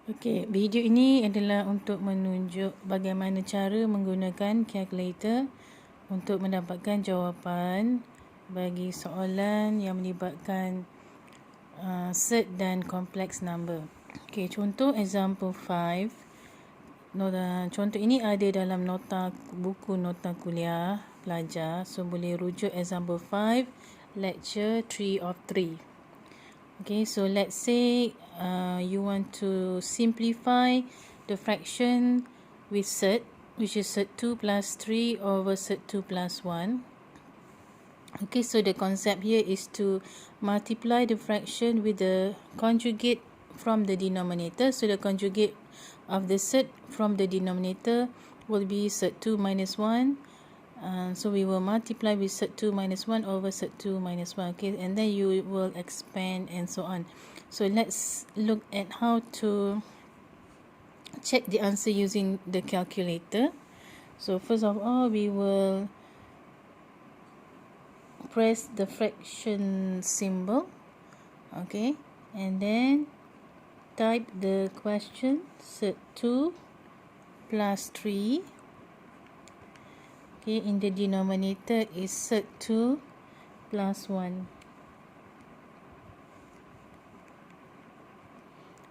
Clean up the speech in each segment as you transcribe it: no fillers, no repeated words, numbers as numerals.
Okey, video ini adalah untuk menunjuk bagaimana cara menggunakan calculator untuk mendapatkan jawapan bagi soalan yang melibatkan set dan complex number. Okey, contoh example 5. Contoh ini ada dalam nota buku nota kuliah pelajar. So boleh rujuk example 5, lecture 3 of 3. Okay, so let's say you want to simplify the fraction with set, which is set 2 plus 3 over set 2 plus 1. Okay, so the concept here is to multiply the fraction with the conjugate from the denominator. So the conjugate of the set from the denominator will be set 2 minus 1. So we will multiply with set 2 minus 1 over set 2 minus 1. Okay, and then you will expand and so on. So let's look at how to check the answer using the calculator. So first of all, we will press the fraction symbol. Okay, and then type the question, set 2 plus 3. Okay, in the denominator is set 2 plus 1.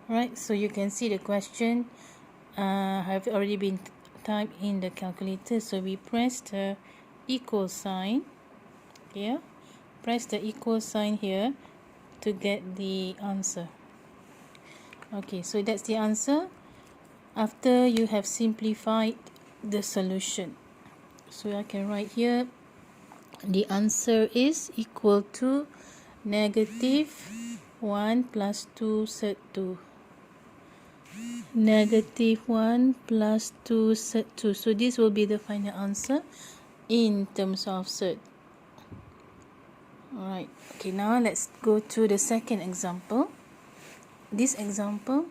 Right, so you can see the question have already been typed in the calculator. So we press the equal sign here. Press the equal sign here to get the answer. Okay, so that's the answer after you have simplified the solution. So I can write here the answer is equal to negative 1 plus 2 set 2. Negative 1 plus 2 set 2. So this will be the final answer in terms of set. Alright, okay, now let's go to the second example. This example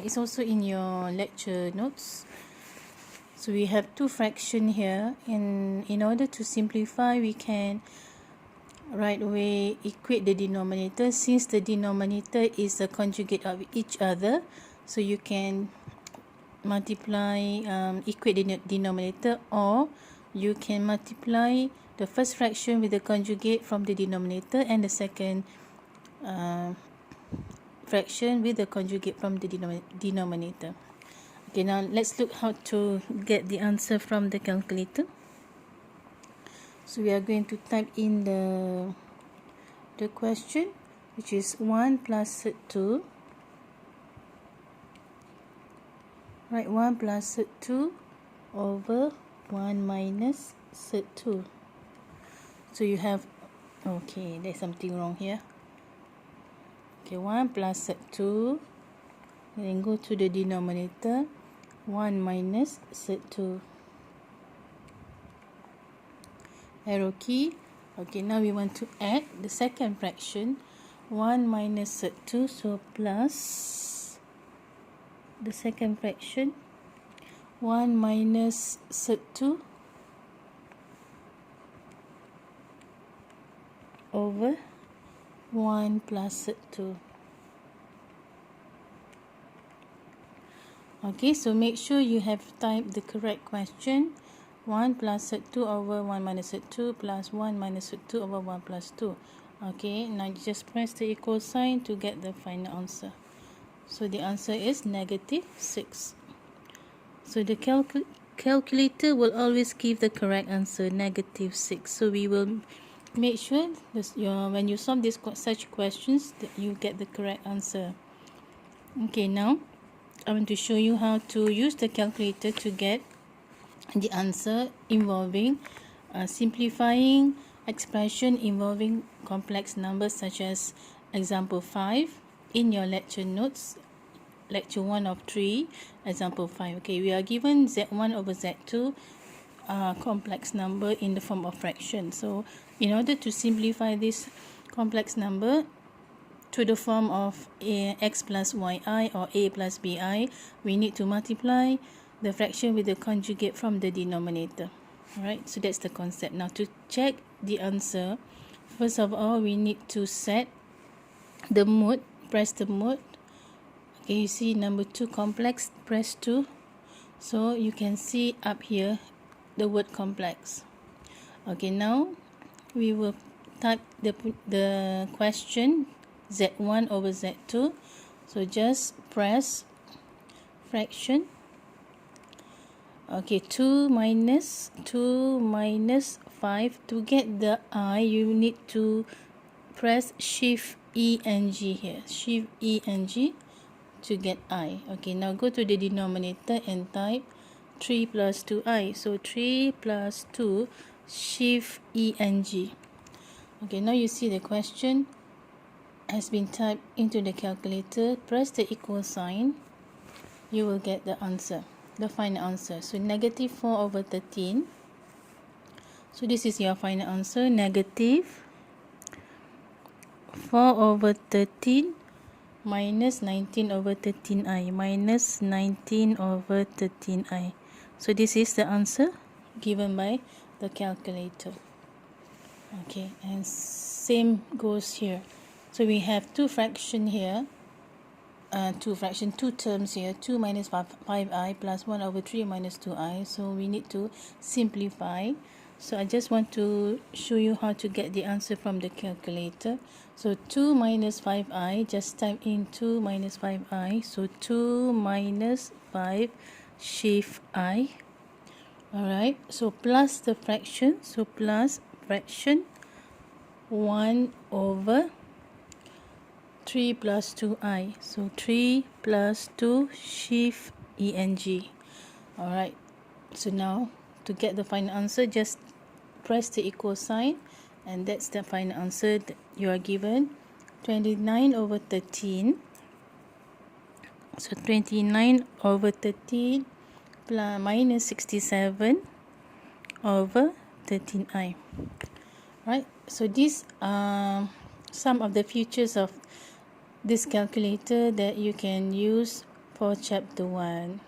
is also in your lecture notes. So we have two fractions here, and in order to simplify, we can right away equate the denominator. Since the denominator is the conjugate of each other, so you can multiply, equate the denominator, or you can multiply the first fraction with the conjugate from the denominator and the second fraction with the conjugate from the denominator. Okay, now let's look how to get the answer from the calculator. So we are going to type in the question, which is 1 plus set 2. Right, 1 plus set 2 over 1 minus set 2. So you have, okay, there's something wrong here. Okay, 1 plus set 2, then go to the denominator, 1 minus set 2. Arrow key. Okay, now we want to add the second fraction, 1 minus set 2, so plus the second fraction, 1 minus set 2 over 1 plus set 2. Okay, so make sure you have typed the correct question. 1 plus set 2 over 1 minus set 2 plus 1 minus set 2 over 1 plus 2. Okay, now you just press the equal sign to get the final answer. So the answer is negative 6. So the calculator will always give the correct answer, negative 6. So we will make sure this, when you solve such questions, that you get the correct answer. Okay, now I want to show you how to use the calculator to get the answer involving simplifying expression involving complex numbers, such as example 5 in your lecture notes, lecture 1 of 3, example 5. Okay, we are given z1 over z2 complex number in the form of fraction. So in order to simplify this complex number to the form of x plus yi or a plus bi, we need to multiply the fraction with the conjugate from the denominator. Alright, so that's the concept. Now to check the answer, first of all, we need to set the mode press the mode. Okay, you see number 2 complex, press 2. So you can see up here the word complex. Okay, now we will type the question Z1 over Z2. So just press fraction. Okay, 2 minus 5. To get the I, you need to press Shift E and G here. Shift E and G to get I. Okay, now go to the denominator and type 3 plus 2i. So 3 plus 2, Shift E and G. Okay, now you see the question has been typed into the calculator. Press the equal sign. You will get the answer, the final answer. So negative 4 over 13. So this is your final answer, negative 4 over 13 minus 19 over 13i, minus 19 over 13i. So this is the answer given by the calculator. Okay, and same goes here. So we have two fractions here, two terms here, 2 minus 5i plus 1 over 3 minus 2i. So we need to simplify. So I just want to show you how to get the answer from the calculator. So 2 minus 5i, just type in 2 minus 5i. So 2 minus 5, shift I. Alright, so plus the fraction. So plus fraction 1 over 3 plus 2i. So 3 plus 2, shift E and G. Alright, so now to get the final answer, just press the equal sign, and that's the final answer that you are given. 29 over 13. So 29 over 13 plus minus 67 over 13i. Right, so these are some of the features of this calculator that you can use for chapter 1.